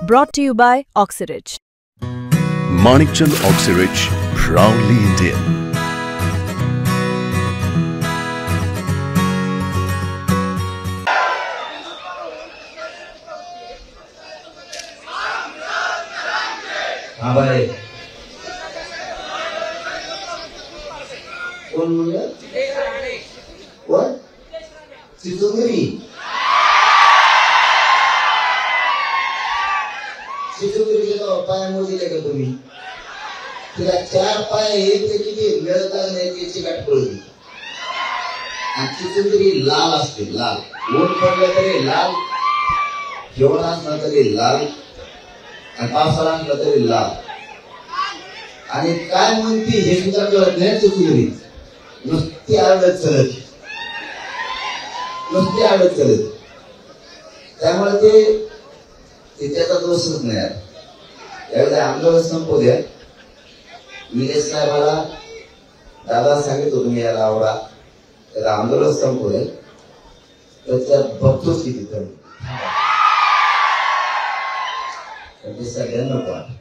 Brought to you by Oxyrich. Manikchand Oxyrich, proudly Indian. हाँ भाई कौन मुझे कौन चिचुंगरी चिचुंगरी का पाय मोदी लेकर तुम्ही तिला चार पाय एक किती मिळतात नाही त्याची गाठ पडली आणि चिचुंगरी लाल असते लाल ऊन पडलं तरी लाल जेवण असलं तरी लाल आणि पावसाळा असला तरी लाल आणि काय म्हणती हे सुद्धा कळत नाही चुकली नुसती आवडत चलत नुसती आवडत चलत त्यामुळे ते त्याचा दोषच नाही यावेळेला आंदोलन संपू द्या निलेश साहेबाला दादा सांगितलं तुम्ही याला आवडा त्याला आंदोलन संपू द्या त्याच्यात बघतोच किती तर सगळ्यांना पण